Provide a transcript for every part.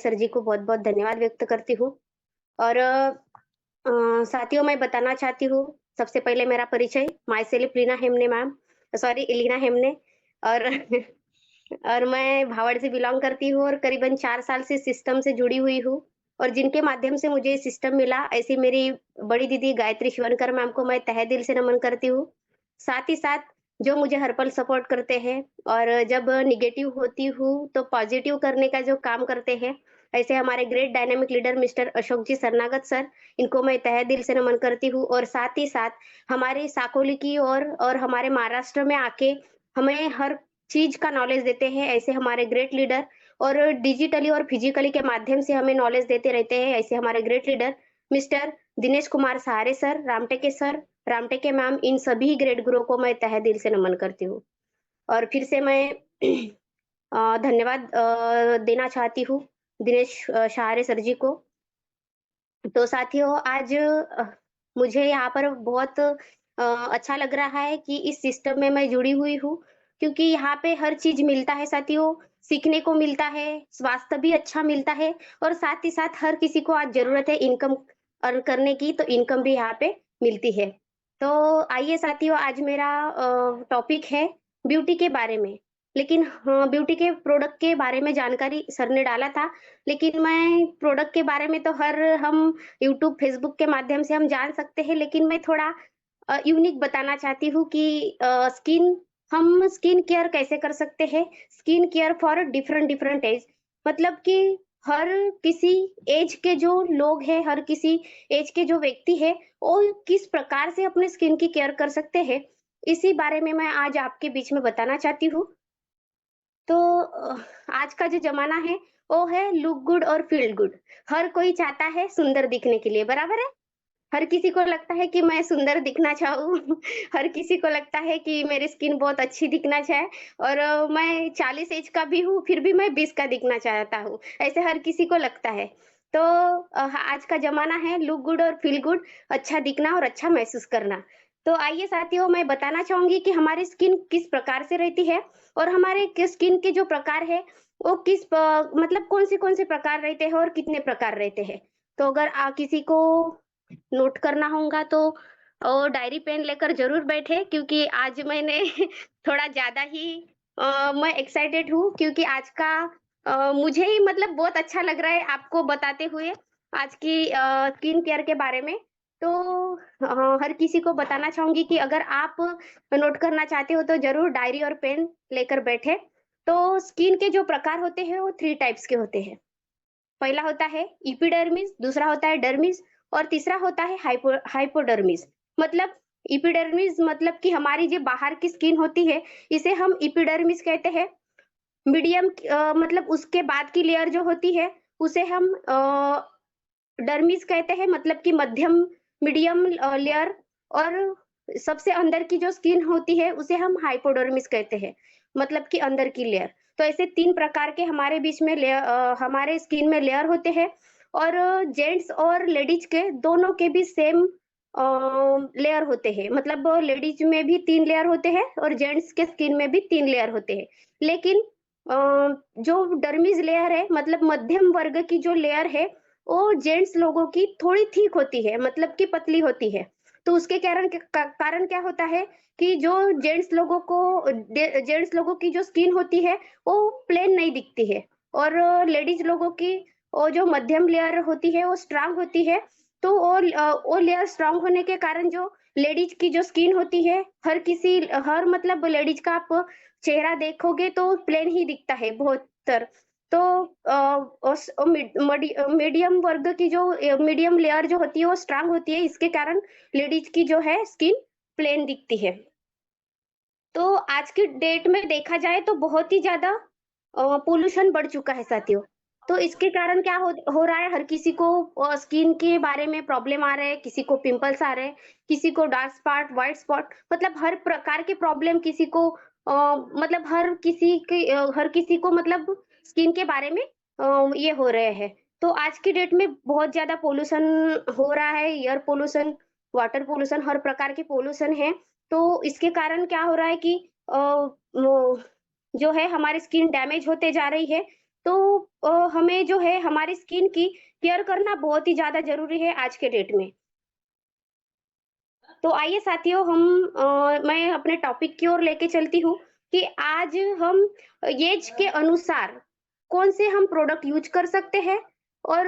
Sir जी को बहुत-बहुत धन्यवाद व्यक्त करती हूँ और साथियों मैं बताना चाहती हूँ, सबसे पहले मेरा परिचय myself Leena Hemne ma'am sorry Leena Hemne और और मैं भावड़ से बिलॉन्ग करती हूँ और करीबन 4 साल से सिस्टम से जुड़ी हुई हूँ और जिनके माध्यम से मुझे सिस्टम मिला, ऐसी मेरी बड़ी दीदी गायत्री शिवनकर मैम को मैं तहे दिल से नमन करती हूँ। साथ ही साथ जो मुझे हर पल सपोर्ट करते हैं और जब नेगेटिव होती हूँ, तो पॉजिटिव करने का जो काम करते हैं, ऐसे हमारे great dynamic leader mister Ashok ji Sarnagat sir, इनको मैं तहे दिल से नमन करती हूँ और साथ ही साथ हमारे साकोली की और हमारे महाराष्ट्र में आके हमें हर चीज़ का नॉलेज देते हैं, ऐसे हमारे ग्रेट लीडर और डिजिटली और फिजिकली के माध्यम से हमें नॉलेज देते रहते हैं, ऐसे हमारे great leader mister Dinesh Kumar सहारे सर, रामटेके मैम, इन सभी ग्रेट गुरुओं को मैं तहे दिल से नमन करती हूँ। और फिर से मैं धन्यवाद देना चाहती हूँ दिनेश सहारे सर जी को। तो साथियों आज मुझे यहाँ पर बहुत अच्छा लग रहा है कि इस सिस्टम में मैं जुड़ी हुई हूँ, क्योंकि यहाँ पे हर चीज़ मिलता है साथियों, सीखने को मिलता है, स्वास्थ्य भी अच्छा मिलता है और साथ ही साथ हर किसी को आज ज़रूरत है इनकम अर्न करने की, तो इनकम भी यहाँ पे मिलती है। तो आइए साथियों आज मेरा टॉपिक है ब्यूटी के बारे में। लेकिन हाँ, ब्यूटी के प्रोडक्ट के बारे में जानकारी सर ने डाला था, लेकिन मैं प्रोडक्ट के बारे में तो हम यूट्यूब, फेसबुक के माध्यम से हम जान सकते हैं, लेकिन मैं थोड़ा यूनिक बताना चाहती हूँ कि हम स्किन केयर कैसे कर सकते हैं? Skin care for different different age मतलब कि हर किसी एज के जो लोग हैं, हर किसी एज के जो व्यक्ति है, वो किस प्रकार से अपने स्किन की केयर कर सकते हैं, इसी बारे में मैं आज आपके बीच में बताना चाहती हूँ। तो आज का जो ज़माना है, वो है लुक गुड और फील गुड। हर कोई चाहता है सुंदर दिखने के लिए, बराबर है? हर किसी को लगता है कि मैं सुंदर दिखना चाहूँ, हर किसी को लगता है कि मेरी स्किन बहुत अच्छी दिखना चाहे और मैं 40 ऐज का भी हूँ, फिर भी मैं 20 का दिखना चाहता हूँ, ऐसे हर किसी को लगता है। तो आज का ज़माना है लुक गुड और फील गुड, अच्छा दिखना और अच्छा महसूस करना। तो आइए साथियों, मैं बताना चाहूँगी कि हमारी स्किन किस प्रकार से रहती है और हमारे के स्किन के जो प्रकार है, वो मतलब कौन से प्रकार रहते हैं और कितने प्रकार रहते हैं। तो अगर किसी को नोट करना होगा तो डायरी पेन लेकर ज़रूर बैठे क्योंकि आज मैंने थोड़ा ज़्यादा ही मैं एक्साइटेड हूँ क्योंकि आज का मुझे ही मतलब बहुत अच्छा लग रहा है आपको बताते हुए आज की स्किन केयर के बारे में। तो हर किसी को बताना चाहूँगी कि अगर आप नोट करना चाहते हो तो ज़रूर डायरी और पेन लेकर बैठे। तो स्किन के जो प्रकार होते हैं वो 3 टाइप्स के होते हैं। पहला होता है एपिडर्मिस, दूसरा होता है डर्मिस और तीसरा होता है हाइपोडर्मिस। मतलब एपिडर्मिस मतलब कि हमारी जो बाहर की स्किन होती है, इसे हम एपिडर्मिस कहते हैं। मतलब उसके बाद की लेयर जो होती है, उसे हम डर्मिस कहते हैं मतलब कि मीडियम लेयर और सबसे अंदर की जो स्किन होती है, उसे हम हाइपोडर्मिस कहते हैं, मतलब कि अंदर की लेयर। तो ऐसे 3 प्रकार के हमारे बीच में हमारे स्किन में लेयर होते हैं और जेंट्स और लेडीज़ के दोनों के भी सेम लेयर होते हैं। मतलब लेडीज़ में भी 3 लेयर होते हैं और जेंट्स के स्किन में भी 3 लेयर होते हैं। लेकिन अ, जो डर्मिस लेयर है मतलब मध्यम वर्ग की जो लेयर है, वो जेंट्स लोगों की थोड़ी थिक होती है, मतलब कि पतली होती है। तो उसके कारण क्या होता है कि जो जेंट्स लोगों की जो स्किन होती है, वो प्लेन नहीं दिखती है और लेडीज़ लोगों की वो जो मध्यम लेयर होती है, वो स्ट्रॉन्ग होती है। तो वो लेयर स्ट्रॉन्ग होने के कारण जो लेडीज़ की जो स्किन होती है, हर मतलब लेडीज़ का आप चेहरा देखोगे तो प्लेन ही दिखता है बहुतर। तो मीडियम वर्ग की जो मीडियम लेयर जो होती है वो स्ट्रांग होती है, इसके कारण लेडीज की जो है स्किन प्लेन दिखती है। तो आज की डेट में देखा जाए तो बहुत ही ज़्यादा पॉल्यूशन बढ़ चुका है साथियों। तो इसके कारण क्या हो रहा है हर किसी को स्किन के बारे में प्रॉब्लम आ रहे हैं, किसी को पिंपल्स आ रहे हैं, किसी को डार्क स्पॉट, व्हाइट स्पॉट मतलब हर प्रकार के प्रॉब्लम किसी को मतलब हर किसी को मतलब स्किन के बारे में ये हो रहे हैं। तो आज की डेट में बहुत ज़्यादा पॉल्यूशन हो रहा है, एयर पॉल्यूशन, वाटर पॉल्यूशन हर प्रकार के पॉल्यूशन है। तो इसके कारण क्या हो रहा है कि वो जो है हमारी स्किन डैमेज होते जा रही है। तो हमें जो है हमारी स्किन की केयर करना बहुत ही ज़्यादा ज़रूरी है आज के डेट में। तो आइए साथियों मैं अपने टॉपिक की ओर लेके चलती हूँ कि आज हम ऐज के अनुसार कौन से हम प्रोडक्ट यूज़ कर सकते हैं और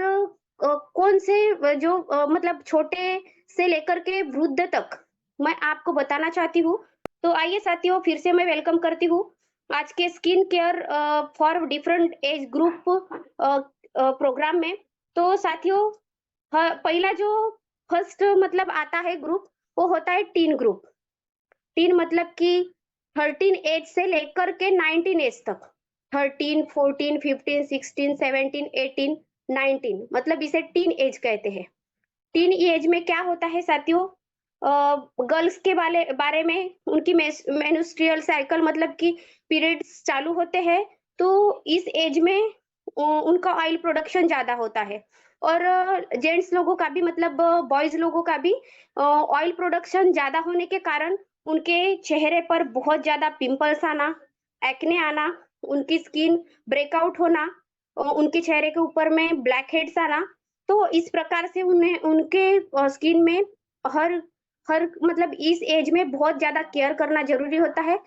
कौन से जो मतलब छोटे से लेकर के वृद्ध तक मैं आपको बताना चाहती हूँ। तो आइए साथियों फिर से मैं वेलकम करती हूँ आज के skin care for different age group program में। तो साथियों पहला जो फर्स्ट मतलब आता है ग्रुप वो होता है टीन ग्रुप। टीन मतलब कि 13 एज से लेकर के 19 एज तक। 13, 14, 15, 16, 17, 18, 19 मतलब इसे टीन एज कहते हैं। टीन एज में क्या होता है साथियों? गर्ल्स के बारे बारे में उनकी मेन्स्ट्रुअल साइकिल मतलब कि पीरियड्स चालू होते हैं, तो इस एज में उनका ऑयल प्रोडक्शन ज़्यादा होता है और जेंट्स लोगों का भी मतलब बॉयज़ लोगों का भी ऑयल प्रोडक्शन ज़्यादा होने के कारण उनके चेहरे पर बहुत ज़्यादा पिंपल्स आना, एक्ने आना, उनकी स्किन ब्रेकआउट होना, उनके चेहरे के ऊपर में ब्लैक हेड्स आना, तो इस प्रकार से उन्हें उनके स्किन में हर हर मतलब इस एज में बहुत ज़्यादा केयर करना ज़रूरी होता है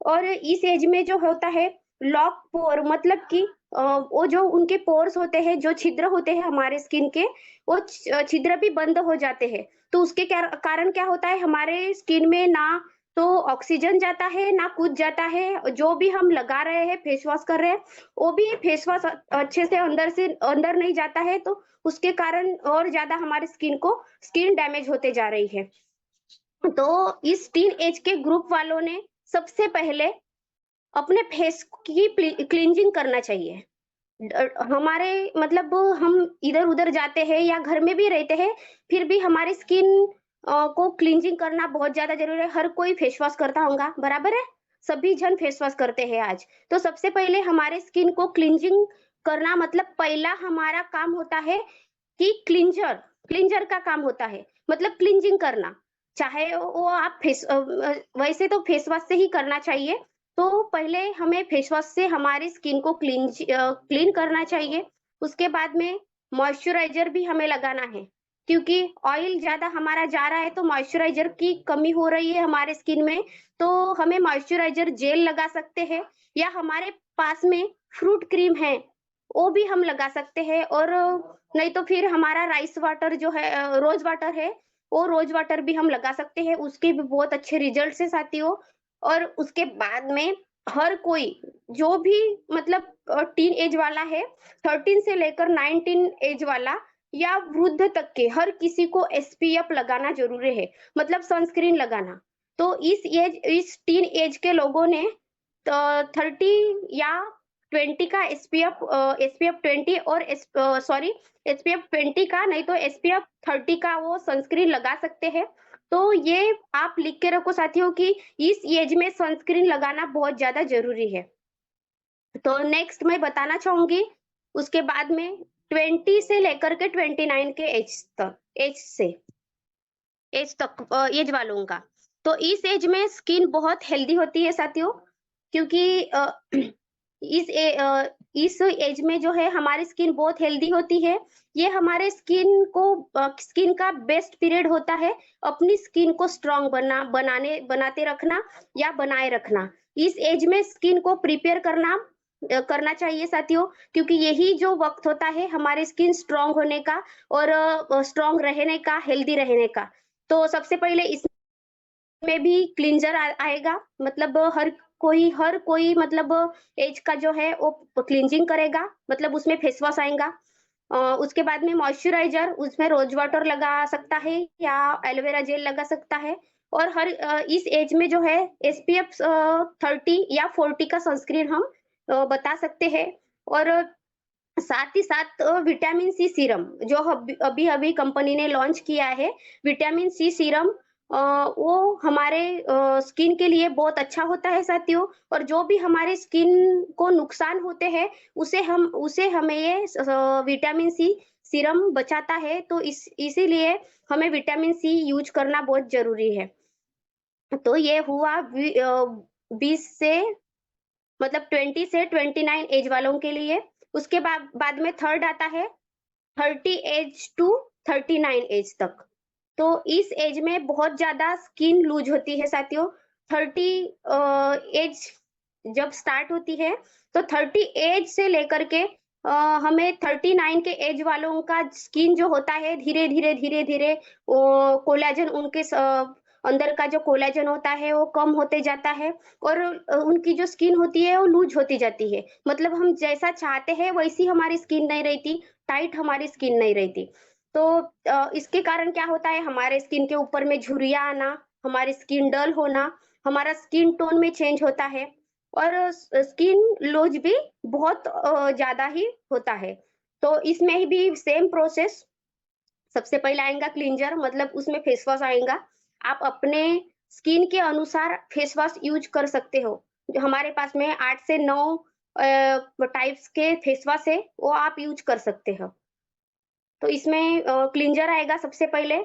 और इस एज में जो होता है लॉक पोर मतलब कि वो जो उनके पोर्स होते हैं, जो छिद्र होते हैं हमारे स्किन के, वो छिद्र भी बंद हो जाते हैं। तो उसके क्या कारण क्या होता है हमारे स्किन में ना तो ऑक्सीजन जाता है, ना कुछ जाता है। जो भी हम लगा रहे हैं, फेस वॉश कर रहे हैं, वो भी फेस वॉश अच्छे से अंदर नहीं जाता है, तो उसके कारण और ज़्यादा हमारी स्किन डैमेज होते जा रही है। तो इस टीन एज के ग्रुप वालों ने सबसे पहले अपने फेस की क्लींजिंग करना चाहिए। हमारे मतलब हम इधर-उधर जाते हैं या घर में भी रहते हैं, फिर भी हमारी स्किन को क्लींजिंग करना बहुत ज़्यादा ज़रूरी है। हर कोई फेस वॉश करता होगा, बराबर है? सभी जन फेस वॉश करते हैं आज। तो सबसे पहले हमारे स्किन को क्लींजिंग करना मतलब पहला हमारा काम होता है कि क्लींजर का काम होता है, मतलब क्लींजिंग करना। चाहे वो आप वैसे तो फेस वॉश से ही करना चाहिए, तो पहले हमें फेस वॉश से हमारी स्किन को क्लीन करना चाहिए। उसके बाद में मॉइस्चराइज़र भी हमें लगाना है, क्योंकि ऑयल ज़्यादा हमारा जा रहा है तो मॉइस्चराइज़र की कमी हो रही है हमारे स्किन में, तो हमें मॉइस्चराइज़र जेल लगा सकते हैं या हमारे पास में फ्रूट क्रीम है, वो भी हम लगा सकते हैं और नहीं तो फिर हमारा राइस वाटर जो है रोज़ वाटर है, वो रोज़ वाटर भी हम लगा सकते हैं, उसके भी बहुत अच्छे रिज़ल्ट्स हैं साथियों। और उसके बाद में हर कोई जो भी मतलब टीन एज वाला है, 13 से लेकर 19 एज वाला या वृद्ध तक के हर किसी को एसपीएफ लगाना ज़रूरी है, मतलब सनस्क्रीन लगाना। तो इस टीन एज के लोगों ने 30 या 20 का एसपीएफ 20 और सॉरी एसपीएफ 20 का नहीं तो एसपीएफ 30 का वो सनस्क्रीन लगा सकते हैं। तो ये आप लिख के रखो साथियों कि इस एज में सनस्क्रीन लगाना बहुत ज़्यादा ज़रूरी है। तो नेक्स्ट मैं बताना चाहूँगी उसके बाद में 20 से लेकर के 29 के एज से एज वालों का। तो इस एज में स्किन बहुत हेल्दी होती है साथियों, क्योंकि इस एज में जो है हमारी स्किन बहुत हेल्दी होती है। ये हमारे स्किन का बेस्ट पीरियड होता है, अपनी स्किन को स्ट्रॉन्ग बनाते रखना या बनाए रखना। इस एज में स्किन को प्रिपेयर करना चाहिए साथियों, क्योंकि यही जो वक़्त होता है हमारी स्किन स्ट्रॉन्ग होने का और स्ट्रॉन्ग रहने का, हेल्दी रहने का। तो सबसे पहले इसमें भी क्लींजर आएगा, मतलब हर कोई मतलब एज का जो है वो क्लींजिंग करेगा, मतलब उसमें फेस वॉश आएगा। उसके बाद में मॉइस्चराइज़र उसमें रोज़ वाटर लगा सकता है या एलोवेरा जेल लगा सकता है और इस एज में जो है एसपीएफ 30 या 40 का सनस्क्रीन हम बता सकते हैं और साथ ही साथ विटामिन सी सीरम जो अभी-अभी कंपनी ने लॉन्च किया है, विटामिन सी सीरम वो हमारे स्किन के लिए बहुत अच्छा होता है साथियों और जो भी हमारे स्किन को नुकसान होते हैं, उसे हमें ये विटामिन सी सीरम बचाता है, तो इसीलिए हमें विटामिन सी यूज़ करना बहुत ज़रूरी है। तो ये हुआ 20 से मतलब 20 से 29 एज वालों के लिए। उसके बाद में थर्ड आता है 30 एज टू 39 एज तक। तो इस एज में बहुत ज़्यादा स्किन लूज़ होती है साथियों। 30 एज जब स्टार्ट होती है, तो 30 एज से लेकर के हमें 39 के एज वालों का स्किन जो होता है धीरे-धीरे, धीरे-धीरे वो कोलेजन अंदर का जो कोलेजन होता है वो कम होते जाता है और उनकी जो स्किन होती है वो लूज़ होती जाती है। मतलब हम जैसा चाहते हैं वैसी हमारी स्किन नहीं रहती, टाइट हमारी स्किन नहीं रहती। तो इसके कारण क्या होता है हमारे स्किन के ऊपर में झुर्रियाँ आना, हमारी स्किन डल होना, हमारा स्किन टोन में चेंज होता है और स्किन लूज़ भी बहुत ज़्यादा ही होता है। तो इसमें भी सेम प्रोसेस सबसे पहले आएगा क्लींजर मतलब उसमें फेस वॉश आएगा। आप अपने स्किन के अनुसार फेस वॉश यूज़ कर सकते हो। जो हमारे पास में 8 से 9 टाइप्स के फेस वॉश है, वो आप यूज़ कर सकते हो। तो इसमें क्लींजर आएगा सबसे पहले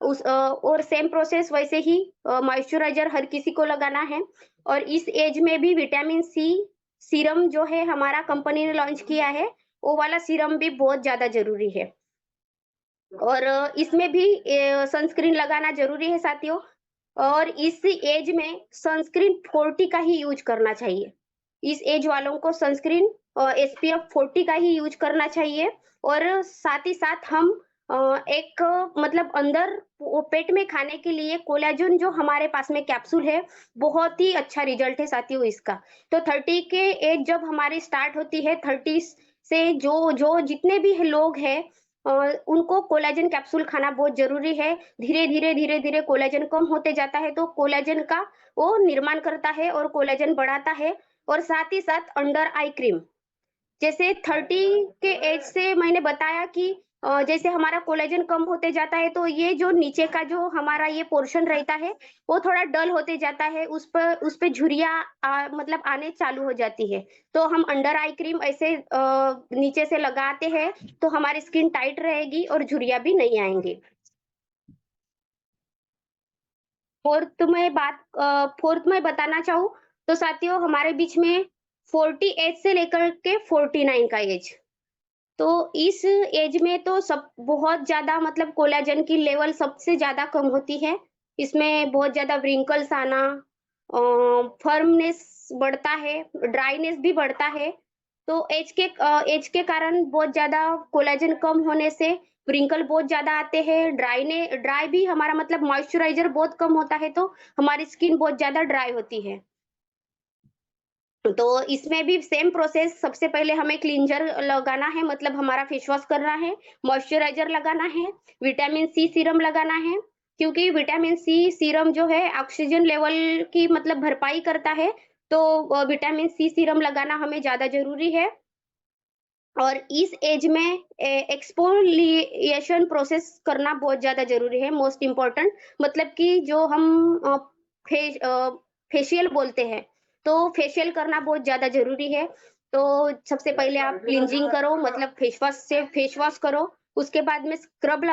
और सेम प्रोसेस वैसे ही मॉइस्चराइज़र हर किसी को लगाना है और इस एज में भी विटामिन सी सीरम जो है हमारा कंपनी ने लॉन्च किया है, वो वाला सीरम भी बहुत ज़्यादा ज़रूरी है। और इसमें भी सनस्क्रीन लगाना ज़रूरी है साथियों और इस एज में सनस्क्रीन 40 का ही यूज़ करना चाहिए। इस एज वालों को सनस्क्रीन एसपीएफ 40 का ही यूज़ करना चाहिए और साथ ही साथ हम एक मतलब अंदर वो पेट में खाने के लिए कोलेजन जो हमारे पास में कैप्सूल है, बहुत ही अच्छा रिज़ल्ट है साथियों इसका। तो 30 के एज जब हमारी स्टार्ट होती है 30 से जो जो जितने भी लोग हैं अ, उनको कोलेजन कैप्सूल खाना बहुत ज़रूरी है। धीरे-धीरे, धीरे-धीरे कोलेजन कम होते जाता है, तो कोलेजन का वो निर्माण करता है और कोलेजन बढ़ाता है और साथ ही साथ अंडर आई क्रीम। जैसे 30 के एज से मैंने बताया कि जैसे हमारा कोलेजन कम होते जाता है, तो ये जो नीचे का जो हमारा ये पोर्शन रहता है, वो थोड़ा डल होते जाता है, उस पे झुर्रियाँ मतलब आने चालू हो जाती है। तो हम अंडर आई क्रीम ऐसे नीचे से लगाते हैं, तो हमारी स्किन टाइट रहेगी और झुर्रियाँ भी नहीं आएँगी। फोर्थ में बताना चाहूँ, तो साथियों हमारे बीच में 40 एज से लेकर के 49 का एज तो इस एज में तो सब बहुत ज़्यादा मतलब कोलेजन की लेवल सबसे ज़्यादा कम होती है। इसमें बहुत ज़्यादा व्रिंकल्स आना फर्मनेस बढ़ता है, ड्राइनेस भी बढ़ता है। तो एज के कारण बहुत ज़्यादा कोलेजन कम होने से व्रिंकल बहुत ज़्यादा आते हैं, ड्राई भी हमारा मतलब मॉइस्चराइज़र बहुत कम होता है, तो हमारी स्किन बहुत ज़्यादा ड्राई होती है। तो इसमें भी सेम प्रोसेस सबसे पहले हमें क्लींजर लगाना है मतलब हमारा फेस वॉश करना है, मॉइस्चराइज़र लगाना है, विटामिन सी सीरम लगाना है, क्योंकि विटामिन सी सीरम जो है ऑक्सीजन लेवल की मतलब भरपाई करता है, तो विटामिन सी सीरम लगाना हमें ज़्यादा ज़रूरी है। और इस एज में एक्सफोलिएशन प्रोसेस करना बहुत ज़्यादा ज़रूरी है, मोस्ट इम्पोर्टेंट मतलब कि जो हम फेशियल बोलते हैं, तो फेशियल करना बहुत ज़्यादा ज़रूरी है। तो सबसे पहले आप क्लींजिंग करो मतलब फेस वॉश से फेस वॉश करो, उसके बाद में स्क्रब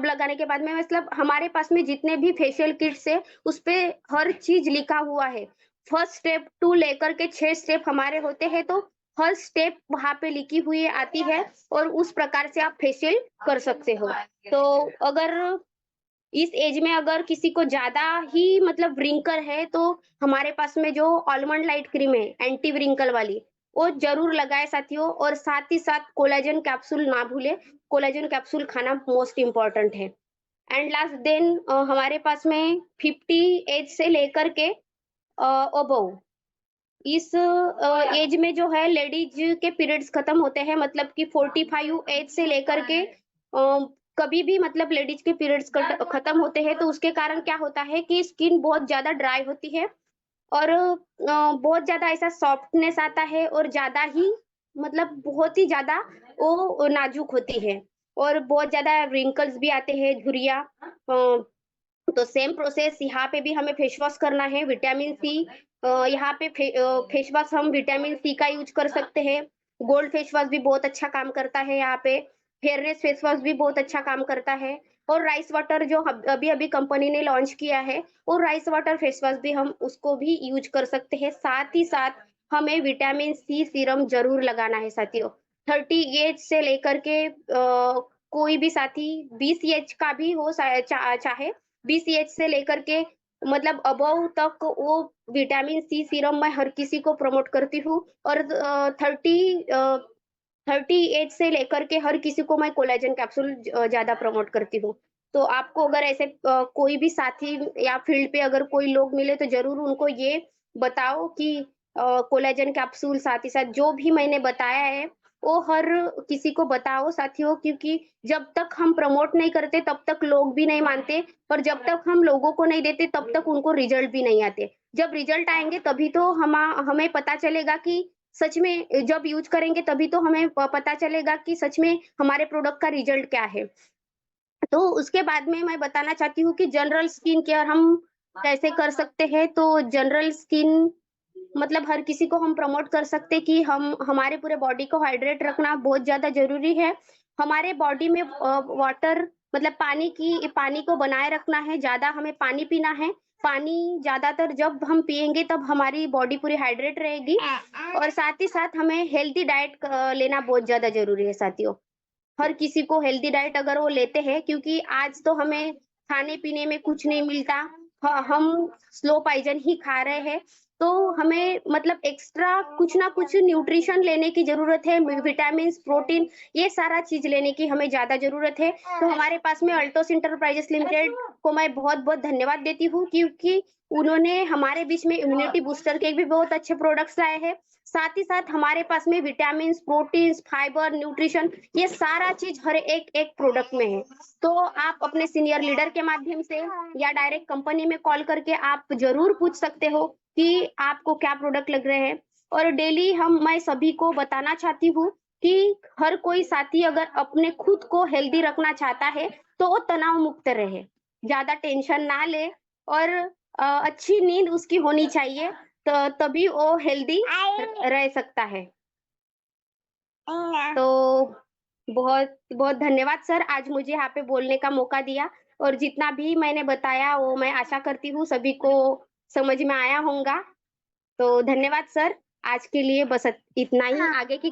लगाने के बाद में मतलब हमारे पास में जितने भी फेशियल किट्स है, उसपे हर चीज़ लिखा हुआ है। फर्स्ट स्टेप टू लेकर के 6 स्टेप हमारे होते हैं, तो हर स्टेप वहाँ पे लिखी हुई आती है और उस प्रकार से आप फेशियल कर सकते हो। तो अगर इस एज में अगर किसी को ज़्यादा ही मतलब व्रिंकल है, तो हमारे पास में जो आलमंड लाइट क्रीम है, एंटी व्रिंकल वाली, वो ज़रूर लगाएँ साथियों और साथ ही साथ कोलेजन कैप्सूल ना भूलें, कोलेजन कैप्सूल खाना मोस्ट इम्पोर्टेंट है। एंड लास्ट देन हमारे पास में 50 एज से लेकर के अबव इस एज में जो है लेडीज के पीरियड्स खत्म होते हैं मतलब कि 45 एज से लेकर के कभी भी मतलब लेडीज के पीरियड्स खत्म होते हैं तो उसके कारण क्या होता है कि स्किन बहुत ज्यादा ड्राई होती है और बहुत ज्यादा ऐसा सॉफ्टनेस आता है और ज्यादा ही मतलब बहुत ही ज्यादा वो नाजुक होती है और बहुत ज्यादा रिंकल्स भी आते हैं झुर्रियाँ तो सेम प्रोसेस यहाँ पे भी हमें फेस वॉश करना है विटामिन सी यहाँ पे फेस वॉश हम विटामिन सी का यूज कर सकते हैं गोल्ड फेस वॉश भी बहुत अच्छा काम करता है यहाँ पे फेयरनेस फेस वॉश भी बहुत अच्छा काम करता है और राइस वाटर जो अभी अभी कंपनी ने लॉन्च किया है और राइस वाटर फेस वॉश भी हम उसको भी यूज कर सकते हैं साथ ही साथ हमें विटामिन सी सीरम ज़रूर लगाना है साथियों। 30 एज से लेकर के कोई भी साथी 20 एज का भी हो चाहे 20 एज से लेकर के मतलब अबव तक वो विटामिन सी सीरम मैं हर किसी को प्रमोट करती हूँ और 30 एज से लेकर के हर किसी को मैं कोलेजन कैप्सूल ज़्यादा प्रमोट करती हूँ। तो आपको अगर ऐसे कोई भी साथी या फील्ड पे अगर कोई लोग मिले तो ज़रूर उनको ये बताओ कि कोलेजन कैप्सूल साथ ही साथ जो भी मैंने बताया है, वो हर किसी को बताओ साथियों क्योंकि जब तक हम प्रमोट नहीं करते तब तक लोग भी नहीं मानते और जब तक हम लोगों को नहीं देते तब तक उनको रिज़ल्ट भी नहीं आते। जब रिज़ल्ट आएँगे तभी तो हमें पता चलेगा कि सच में जब यूज़ करेंगे तभी तो हमें पता चलेगा कि सच में हमारे प्रोडक्ट का रिज़ल्ट क्या है। तो उसके बाद में मैं बताना चाहती हूँ कि जनरल स्किन केयर हम कैसे कर सकते हैं, तो जनरल स्किन मतलब हर किसी को हम प्रमोट कर सकते हैं कि हम हमारे पूरे बॉडी को हाइड्रेट रखना बहुत ज़्यादा ज़रूरी है। हमारे बॉडी में वाटर मतलब पानी को बनाए रखना है, ज़्यादा हमें पानी पीना है। पानी ज़्यादातर जब हम पिएँगे तब हमारी बॉडी पूरी हाइड्रेट रहेगी और साथ ही साथ हमें हेल्दी डाइट लेना बहुत ज़्यादा ज़रूरी है साथियों। हर किसी को हेल्दी डाइट अगर वो लेते हैं क्योंकि आज तो हमें खाने-पीने में कुछ नहीं मिलता। हम स्लो पॉइज़न ही खा रहे हैं, तो हमें मतलब एक्स्ट्रा कुछ ना कुछ न्यूट्रिशन लेने की ज़रूरत है, विटामिन्स, प्रोटीन ये सारा चीज़ लेने की हमें ज़्यादा ज़रूरत है। तो हमारे पास में अल्टोस एंटरप्राइजेज़ लिमिटेड को मैं बहुत-बहुत धन्यवाद देती हूँ क्योंकि उन्होंने हमारे बीच में इम्यूनिटी बूस्टर के भी बहुत अच्छे प्रोडक्ट्स लाए हैं। साथ ही साथ हमारे पास में विटामिन्स, प्रोटीन्स, फाइबर, न्यूट्रिशन ये सारा चीज़ हर एक प्रोडक्ट में है। तो आप अपने सीनियर लीडर के माध्यम से या डायरेक्ट कंपनी में कॉल करके आप ज़रूर पूछ सकते हो कि आपको क्या प्रोडक्ट लग रहे हैं। और डेली मैं सभी को बताना चाहती हूँ कि हर कोई साथी अगर अपने खुद को हेल्दी रखना चाहता है, तो वो तनाव मुक्त रहे। ज़्यादा टेंशन ना ले और अच्छी नींद उसकी होनी चाहिए, तभी वो हेल्दी रह सकता है। तो बहुत बहुत धन्यवाद सर आज मुझे यहाँ पे बोलने का मौका दिया और जितना भी मैंने बताया वो मैं आशा करती हूँ सभी को समझ में आया होगा। तो धन्यवाद सर, आज के लिए बस इतना ही आगे की